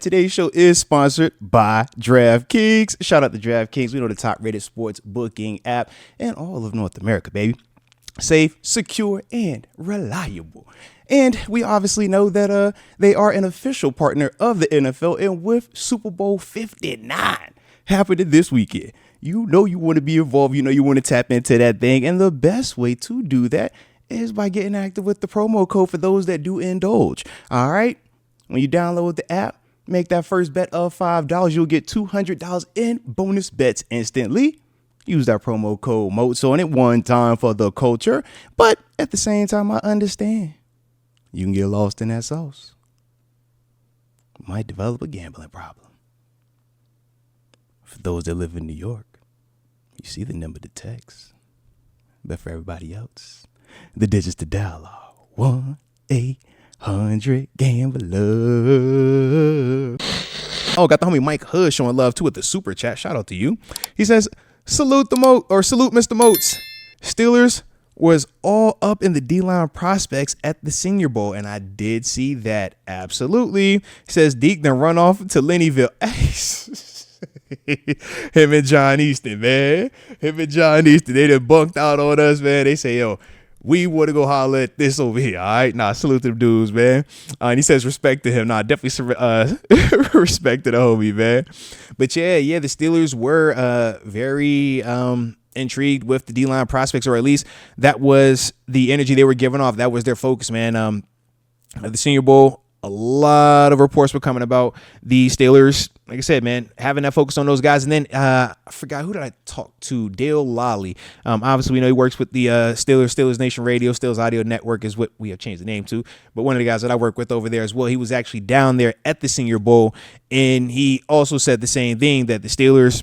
today's show is sponsored by DraftKings. Shout out to DraftKings. We know the top rated sports booking app in all of North America, baby. Safe, secure, and reliable. And we obviously know that they are an official partner of the NFL. And with Super Bowl 59 happening this weekend, you know you want to be involved. You know you want to tap into that thing. And the best way to do that is by getting active with the promo code for those that do indulge. All right. When you download the app, make that first bet of $5, you'll get $200 in bonus bets instantly. Use that promo code Moats on it one time for the culture. But at the same time, I understand you can get lost in that sauce. Might develop a gambling problem. For those that live in New York, you see the number to text. But for everybody else, the digits to dial are 1-800-GAMBLER. Oh, got the homie Mike Hood showing love too with the super chat. Shout out to you. He says, salute Mr. Moats. Steelers was all up in the D-line prospects at the Senior Bowl, and I did see that. Absolutely. He says Deke then run off to Lennyville. Him and John Easton, man. They done bunked out on us, man. They say, yo, we want to go holler at this over here. All right. Nah, salute to them dudes, man. And he says respect to him. Nah, definitely respect to the homie, man. But yeah, the Steelers were very intrigued with the D-line prospects, or at least that was the energy they were giving off. That was their focus, man. At the Senior Bowl, a lot of reports were coming about the Steelers. Like I said, man, having that focus on those guys. And then I forgot, who did I talk to? Dale Lally. Obviously, we know he works with the Steelers Nation Radio, Steelers Audio Network is what we have changed the name to. But one of the guys that I work with over there as well, he was actually down there at the Senior Bowl. And he also said the same thing, that the Steelers,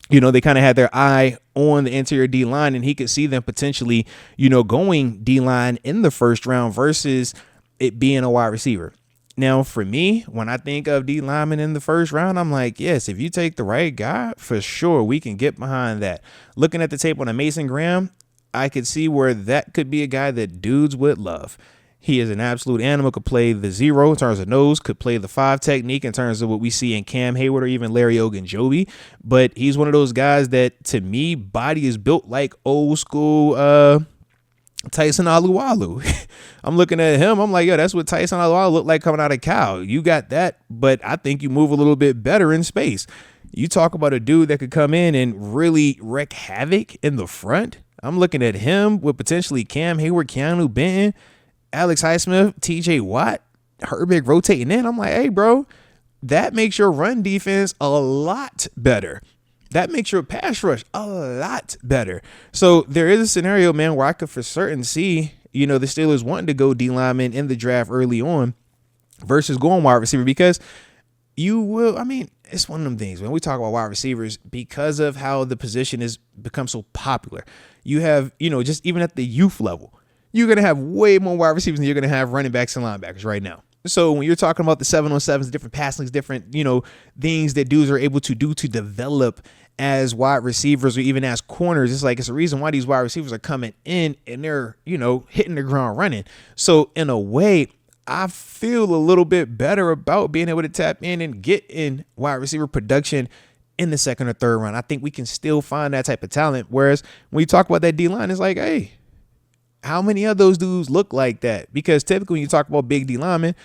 you know, they kind of had their eye on the interior D-line, and he could see them potentially, you know, going D-line in the first round versus it being a wide receiver. Now, for me, when I think of D lineman in the first round, I'm like, yes, if you take the right guy, for sure, we can get behind that. Looking at the tape on a Mason Graham, I could see where that could be a guy that dudes would love. He is an absolute animal, could play the 0 in terms of nose, could play the 5 technique in terms of what we see in Cam Hayward or even Larry Ogunjobi. But he's one of those guys that, to me, body is built like old school Tyson Alualu. I'm looking at him. I'm like, yo, that's what Tyson Alualu looked like coming out of Cal. You got that, but I think you move a little bit better in space. You talk about a dude that could come in and really wreak havoc in the front. I'm looking at him with potentially Cam Hayward, Keanu Benton, Alex Highsmith, TJ Watt, Herbig rotating in. I'm like, hey, bro, that makes your run defense a lot better. That makes your pass rush a lot better. So there is a scenario, man, where I could for certain see, you know, the Steelers wanting to go D lineman in the draft early on versus going wide receiver, because you will, I mean, it's one of them things when we talk about wide receivers, because of how the position has become so popular. You have, you know, just even at the youth level, you're going to have way more wide receivers than you're going to have running backs and linebackers right now. So when you're talking about the 7-on-7s, different pass links, different, you know, things that dudes are able to do to develop as wide receivers or even as corners, it's like, it's a reason why these wide receivers are coming in and they're, you know, hitting the ground running. So in a way, I feel a little bit better about being able to tap in and get in wide receiver production in the second or third round. I think we can still find that type of talent. Whereas when you talk about that D-line, it's like, hey, how many of those dudes look like that? Because typically when you talk about big D linemen,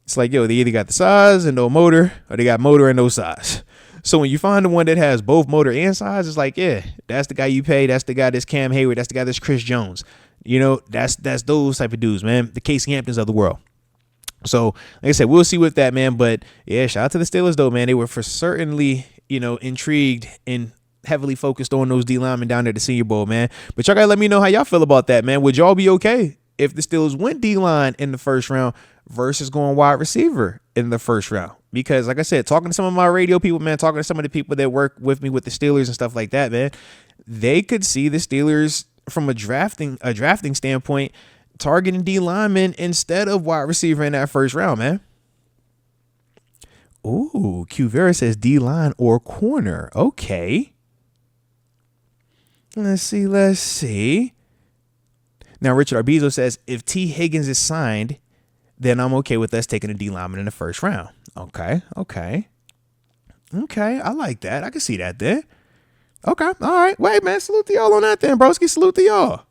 it's like, yo, they either got the size and no motor, or they got motor and no size. So when you find the one that has both motor and size, it's like, yeah, that's the guy you pay. That's the guy that's Cam Hayward. That's the guy that's Chris Jones. You know, that's those type of dudes, man. The Casey Hamptons of the world. So like I said, we'll see with that, man. But yeah, shout out to the Steelers though, man. They were for certainly, you know, intrigued and heavily focused on those D linemen down there at the Senior Bowl, man. But y'all gotta let me know how y'all feel about that, man. Would y'all be okay if the Steelers went D line in the first round versus going wide receiver in the first round? Because like I said, talking to some of my radio people, man, talking to some of the people that work with me with the Steelers and stuff like that, man, they could see the Steelers from a drafting standpoint targeting D linemen instead of wide receiver in that first round, man. Ooh, Q Vera says D line or corner. Okay. Let's see. Now, Richard Arbizo says, if T. Higgins is signed, then I'm okay with us taking a D lineman in the first round. Okay. I like that. I can see that there. Okay. All right. Wait, man. Salute to y'all on that then, broski. Salute to y'all.